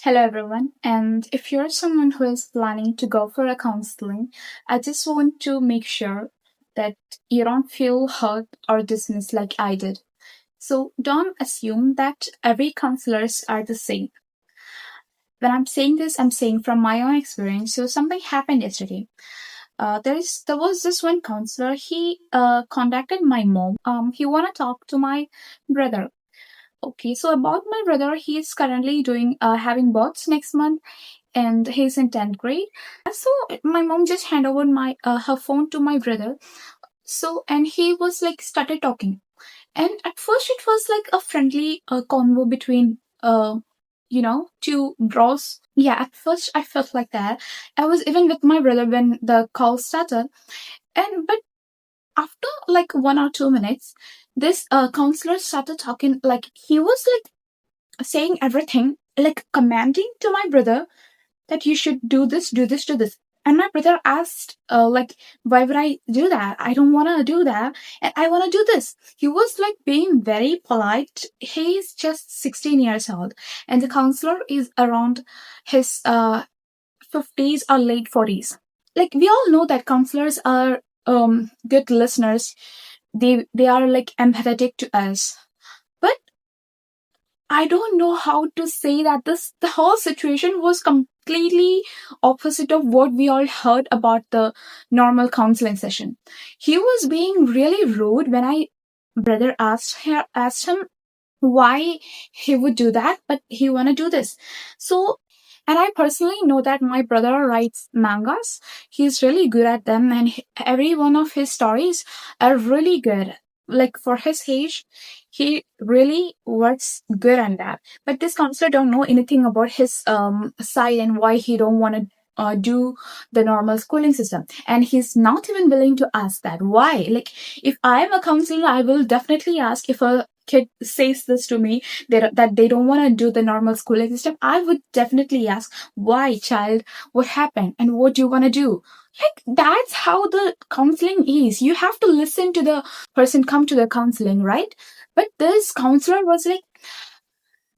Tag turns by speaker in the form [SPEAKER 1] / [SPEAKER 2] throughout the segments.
[SPEAKER 1] Hello, everyone. And if you're someone who is planning to go for a counseling, I just want to make sure that you don't feel hurt or dismissed like I did. So don't assume that every counselors are the same. When I'm saying this, I'm saying from my own experience. So something happened yesterday. There was this one counselor. He contacted my mom. He wanna talk to my brother. Okay, so about my brother, he is currently doing having bots next month and he's in 10th grade. So my mom just hand over my her phone to my brother. So and he was like started talking. And at first it was like a friendly convo between two bros. Yeah, at first I felt like that. I was even with my brother when the call started. And but after like 1 or 2 minutes, this counselor started talking like he was like saying everything, like commanding to my brother that you should do this, do this, do this. And my brother asked, why would I do that? I don't want to do that. And I want to do this. He was like being very polite. He's just 16 years old. And the counselor is around his 50s or late 40s. Like, we all know that counselors are good listeners. They are like empathetic to us. But I don't know how to say that the whole situation was completely opposite of what we all heard about the normal counseling session. He was being really rude when I brother asked him why he would do that, but he wanna do this. So and I personally know that my brother writes mangas. He's really good at them, and every one of his stories are really good. Like for his age, he really works good on that. But this counselor don't know anything about his side and why he don't want to do the normal schooling system, and he's not even willing to ask that why. Like if I'm a counselor, I will definitely ask. If a kid says this to me, that they don't want to do the normal schooling system, I would definitely ask, why, child? What happened? And what do you want to do? Like, that's how the counseling is. You have to listen to the person come to the counseling, right? But this counselor was like,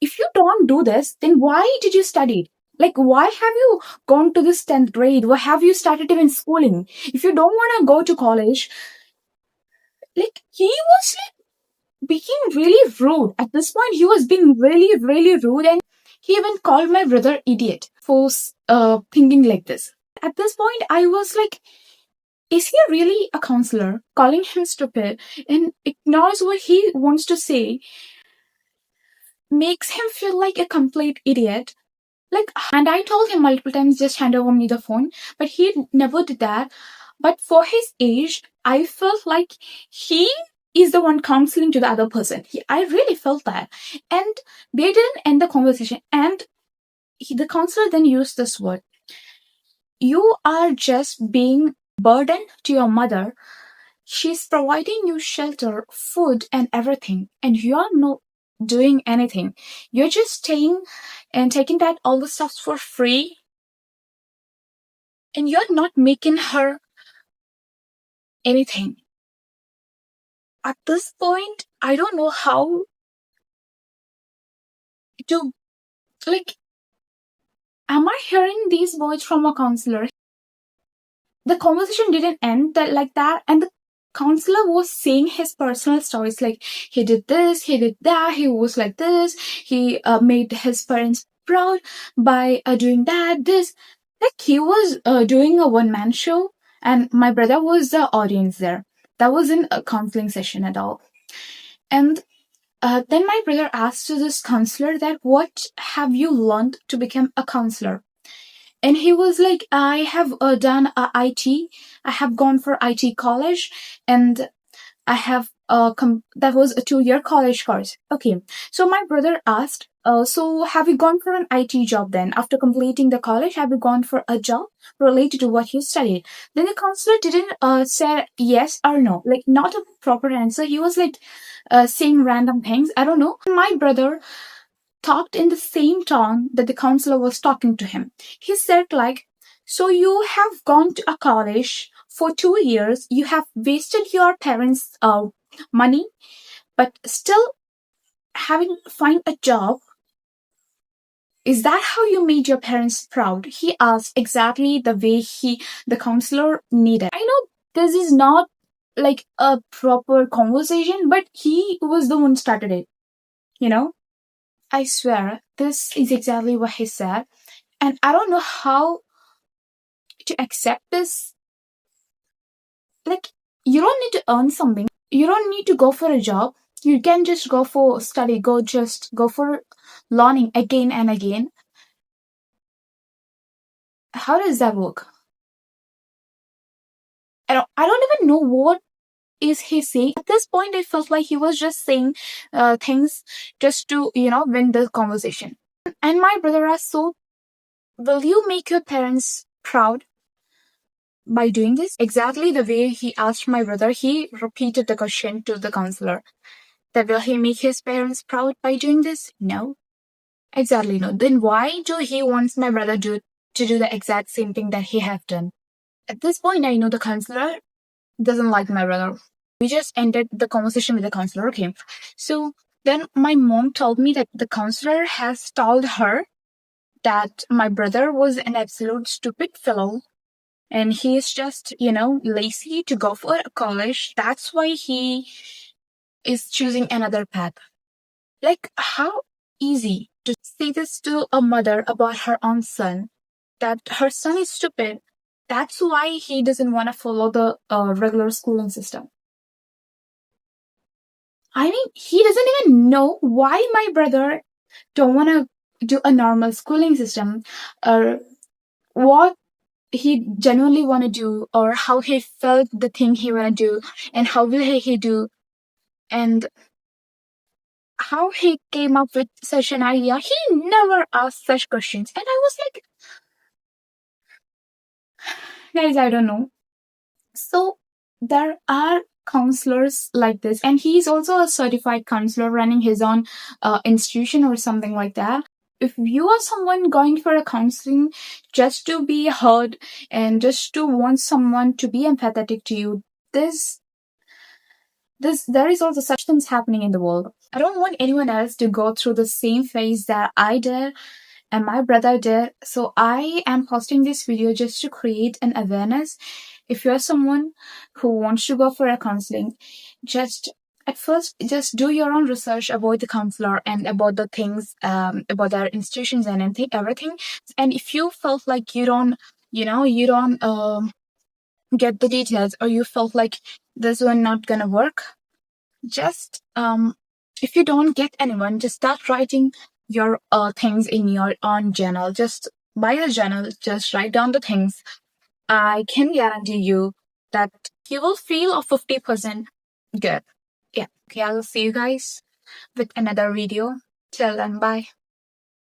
[SPEAKER 1] if you don't do this, then why did you study? Like, why have you gone to this 10th grade? Why have you started even schooling? If you don't want to go to college, like, he was being really rude. At this point, he was being really, really rude, and he even called my brother idiot for thinking like this. At this point, I was like, is he really a counselor? Calling him stupid and ignores what he wants to say makes him feel like a complete idiot. Like, and I told him multiple times, just hand over me the phone, but he never did that. But for his age, I felt like he is the one counseling to the other person. I really felt that. And they didn't end the conversation. And the counselor then used this word: you are just being burden to your mother. She's providing you shelter, food, and everything, and you're not doing anything. You're just staying and taking that all the stuff for free, and you're not making her anything. At this point, I don't know how to, like, am I hearing these words from a counselor? The conversation didn't end like that, and the counselor was saying his personal stories, like he did this, he did that, he was like this, he made his parents proud by doing that, this. Like he was doing a one-man show, and my brother was the audience there. That wasn't a counseling session at all. And then my brother asked to this counselor that, what have you learned to become a counselor? And he was like, I have done IT. I have gone for IT college, and I have that was a 2-year college course. Okay, so my brother asked, so have you gone for an IT job then? After completing the college, have you gone for a job related to what you studied? Then the counselor didn't say yes or no, like not a proper answer. He was like saying random things. I don't know. My brother talked in the same tone that the counselor was talking to him. He said, like, so you have gone to a college for 2 years, you have wasted your parents' money, but still having find a job Is that how you made your parents proud? He asked exactly the way the counselor needed. I know this is not like a proper conversation, but he was the one started it, you know? I swear, this is exactly what he said. And I don't know how to accept this. Like, you don't need to earn something. You don't need to go for a job. You can just go for study, go for learning again and again. How does that work? I don't even know what is he saying. At this point, I felt like he was just saying things just to, win the conversation. And my brother asked, so, will you make your parents proud by doing this? Exactly the way he asked my brother, he repeated the question to the counselor. That will he make his parents proud by doing this? No. Exactly no. Then why do he wants my brother to do the exact same thing that he have done? At this point, I know the counselor doesn't like my brother. We just ended the conversation with the counselor. Okay. So then my mom told me that the counselor has told her that my brother was an absolute stupid fellow and he is just, lazy to go for college. That's why he is choosing another path. Like, how easy to say this to a mother about her own son, that her son is stupid. That's why he doesn't want to follow the regular schooling system. I mean, he doesn't even know why my brother don't want to do a normal schooling system, or what he genuinely want to do, or how he felt the thing he want to do, and how will he do, and how he came up with such an idea. He never asked such questions. And I was like, guys, I don't know. So there are counselors like this, and he's also a certified counselor running his own institution or something like that. If you are someone going for a counseling just to be heard and just to want someone to be empathetic to you, there is also such things happening in the world. I don't want anyone else to go through the same phase that I did and my brother did. So I am posting this video just to create an awareness. If you're someone who wants to go for a counseling, just at first just do your own research about the counselor and about the things, about their institutions and everything. And if you felt like you don't get the details, or you felt like this one not gonna work, just if you don't get anyone, just start writing your things in your own journal. Just buy a journal, just write down the things. I can guarantee you that you will feel a 50% good. Yeah. Okay, I'll see you guys with another video. Till then, bye.